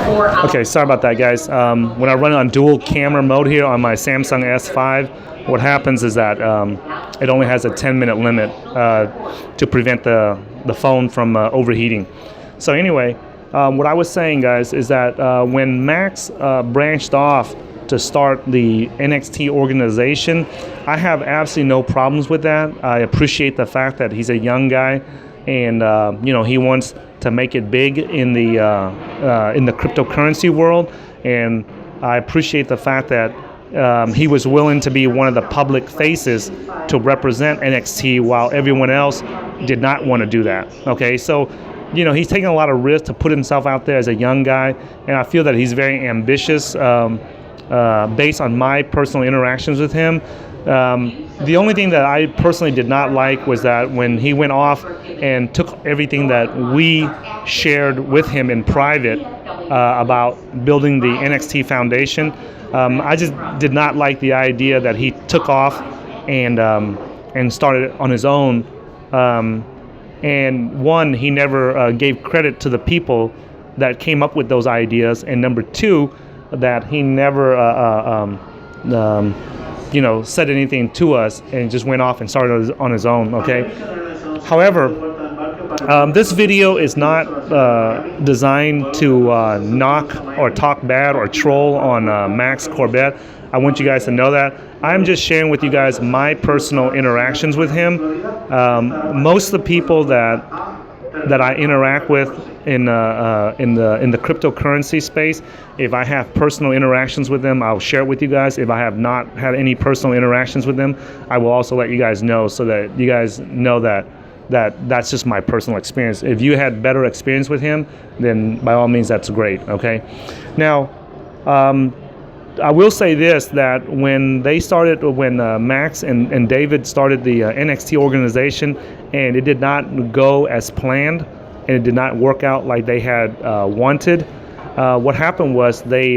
Okay, sorry about that, guys. When I run on dual camera mode here on my Samsung S5, what happens is that it only has a 10-minute limit to prevent the phone from overheating. So anyway, what I was saying, guys, is that when Max branched off to start the NXT organization, I have absolutely no problems with that. I appreciate the fact that he's a young guy, and he wants to make it big in the cryptocurrency world, and I appreciate the fact that he was willing to be one of the public faces to represent NXT while everyone else did not want to do that. Okay, so he's taking a lot of risk to put himself out there as a young guy, and I feel that he's very ambitious based on my personal interactions with him. The only thing that I personally did not like was that when he went off and took everything that we shared with him in private about building the NXT Foundation, I just did not like the idea that he took off and started on his own. And one, he never gave credit to the people that came up with those ideas, and number two, that he never said anything to us and just went off and started on his own. Okay. However, this video is not designed to knock or talk bad or troll on Max Corbett. I want you guys to know that. I'm just sharing with you guys my personal interactions with him. Most of the people that I interact with in the cryptocurrency space, if I have personal interactions with them, I'll share it with you guys. If I have not had any personal interactions with them, I will also let you guys know, so that you guys know that's just my personal experience. If you had better experience with him, then by all means, that's great. Okay. Now, I will say this, that when Max and David started the NXT organization, and it did not go as planned, and it did not work out like they had wanted, what happened was they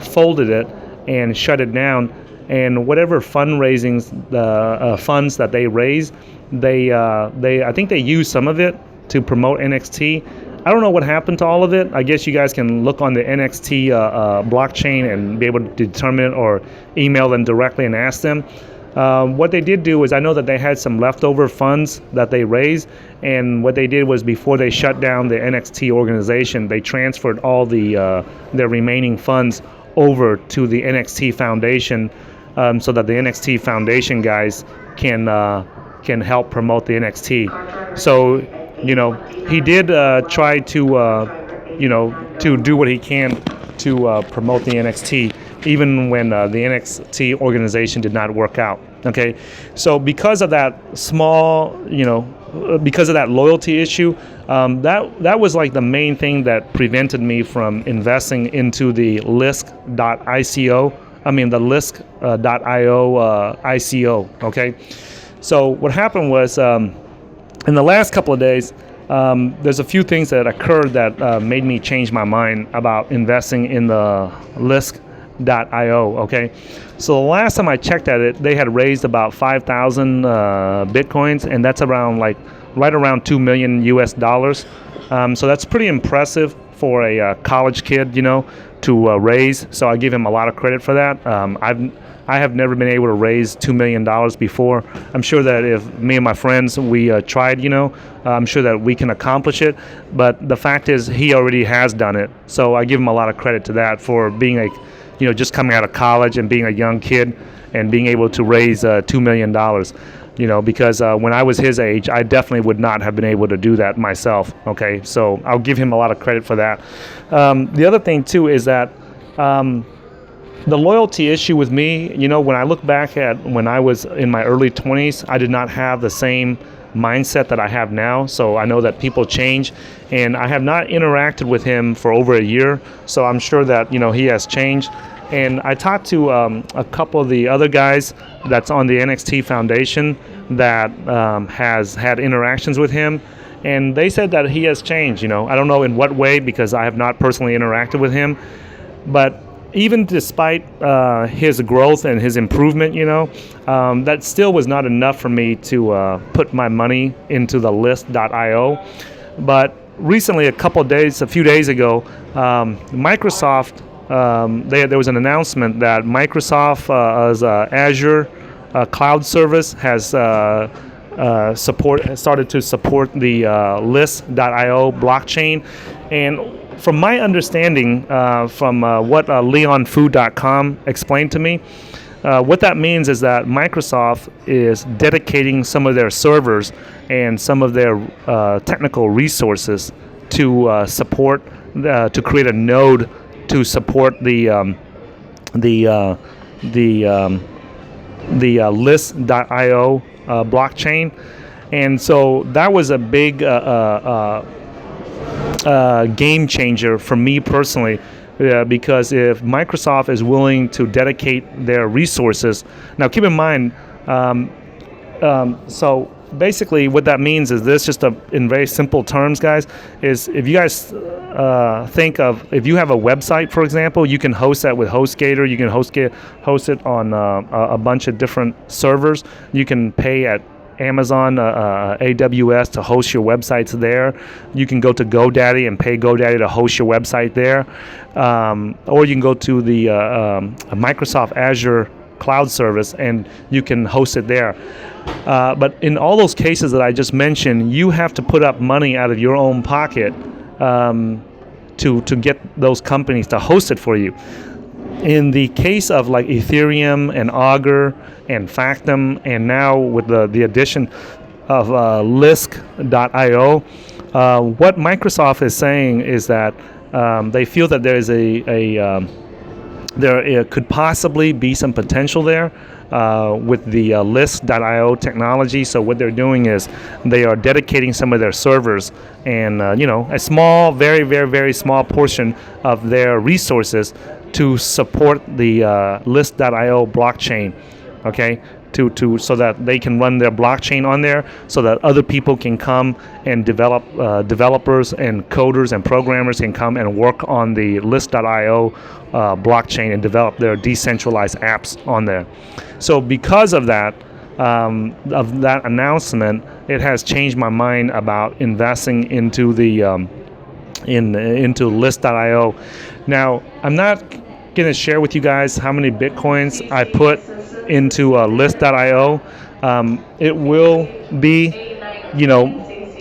folded it and shut it down, and whatever fundraisings, the funds that they raised, I think they used some of it to promote NXT. I don't know what happened to all of it. I guess you guys can look on the NXT blockchain and be able to determine it, or email them directly and ask them. What they did do is, I know that they had some leftover funds that they raised, and what they did was, before they shut down the NXT organization, they transferred all their remaining funds over to the NXT Foundation, so that the NXT Foundation guys can help promote the NXT. So, he did try to do what he can to promote the NXT, even when the NXT organization did not work out. Okay, so because of that because of that loyalty issue, that was like the main thing that prevented me from investing into the Lisk.ico. The Lisk.io ICO. Okay, so what happened was, in the last couple of days, there's a few things that occurred that made me change my mind about investing in the Lisk.io. Okay, so the last time I checked at it, they had raised about 5,000 bitcoins, and that's right around $2 million US. So that's pretty impressive for a college kid, to raise. So I give him a lot of credit for that. I have never been able to raise $2 million before. I'm sure that if me and my friends, we tried, I'm sure that we can accomplish it. But the fact is, he already has done it. So I give him a lot of credit to that, for being just coming out of college and being a young kid and being able to raise $2 million. Because when I was his age, I definitely would not have been able to do that myself. Okay, so I'll give him a lot of credit for that. The other thing too is that the loyalty issue with me, when I look back at when I was in my early 20s, I did not have the same mindset that I have now. So I know that people change, and I have not interacted with him for over a year. So I'm sure that, he has changed. And I talked to a couple of the other guys that's on the NXT Foundation that has had interactions with him, and they said that he has changed. I don't know in what way, because I have not personally interacted with him, but even despite his growth and his improvement, that still was not enough for me to put my money into the Lisk.io. But recently, a few days ago, Microsoft, there was an announcement that Microsoft as Azure cloud service has started to support the Lisk.io blockchain, and from my understanding, from what LeonFu.com explained to me, what that means is that Microsoft is dedicating some of their servers and some of their technical resources to support, to create a node to support the Lisk.io blockchain, and so that was a big game changer for me personally. Because if Microsoft is willing to dedicate their resources, now keep in mind, so basically what that means is this, just in very simple terms, guys, is if you guys think of, if you have a website, for example, you can host that with HostGator, you can host it on a bunch of different servers, you can pay at Amazon, AWS to host your websites there. You can go to GoDaddy and pay GoDaddy to host your website there, or you can go to the Microsoft Azure cloud service and you can host it there. But in all those cases that I just mentioned, you have to put up money out of your own pocket to get those companies to host it for you. In the case of like Ethereum and Augur and Factom, and now with the addition of Lisk.io, what Microsoft is saying is that they feel that there is there could possibly be some potential there with the Lisk.io technology. So what they're doing is they are dedicating some of their servers and a small, very, very, very small portion of their resources to support the Lisk.io blockchain, okay? So that they can run their blockchain on there, so that other people can come and developers and coders and programmers can come and work on the Lisk.io blockchain and develop their decentralized apps on there. So because of that announcement, it has changed my mind about investing into the into Lisk.io. Now, I'm not going to share with you guys how many Bitcoins I put into Lisk.io. It will be,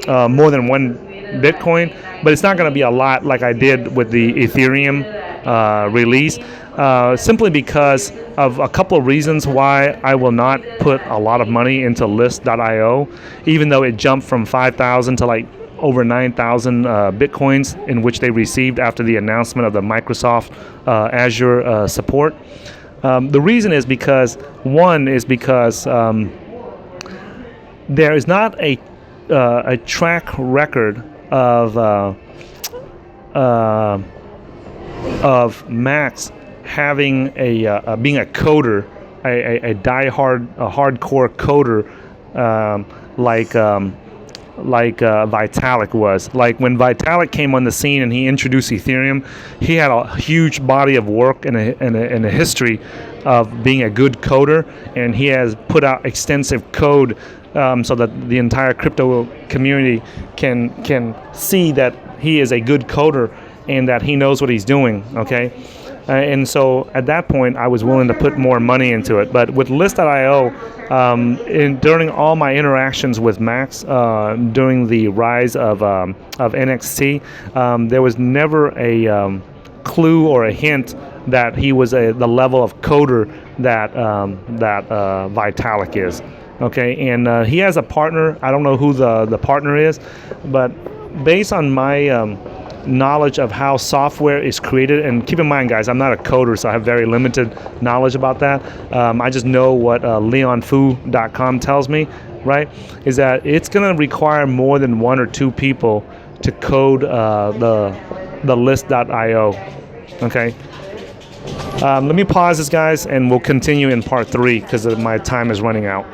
more than one Bitcoin, but it's not going to be a lot like I did with the Ethereum release, simply because of a couple of reasons why I will not put a lot of money into Lisk.io, even though it jumped from 5,000 to like over 9,000 Bitcoins in which they received after the announcement of the Microsoft Azure support. The reason is because, there is not a track record of Max having being a coder, a hardcore coder, like Vitalik was. Like when Vitalik came on the scene and he introduced Ethereum, he had a huge body of work and a history of being a good coder, and he has put out extensive code so that the entire crypto community can see that he is a good coder and that he knows what he's doing, okay? And so at that point, I was willing to put more money into it. But with Lisk.io, during all my interactions with Max during the rise of NXT, there was never a clue or a hint that he was the level of coder that Vitalik is. Okay, and he has a partner. I don't know who the partner is, but based on my knowledge of how software is created, and keep in mind, guys, I'm not a coder, so I have very limited knowledge about that. I just know what LeonFu.com tells me, right? Is that it's going to require more than one or two people to code the Lisk.io. Okay. Let me pause this, guys, and we'll continue in part 3 because my time is running out.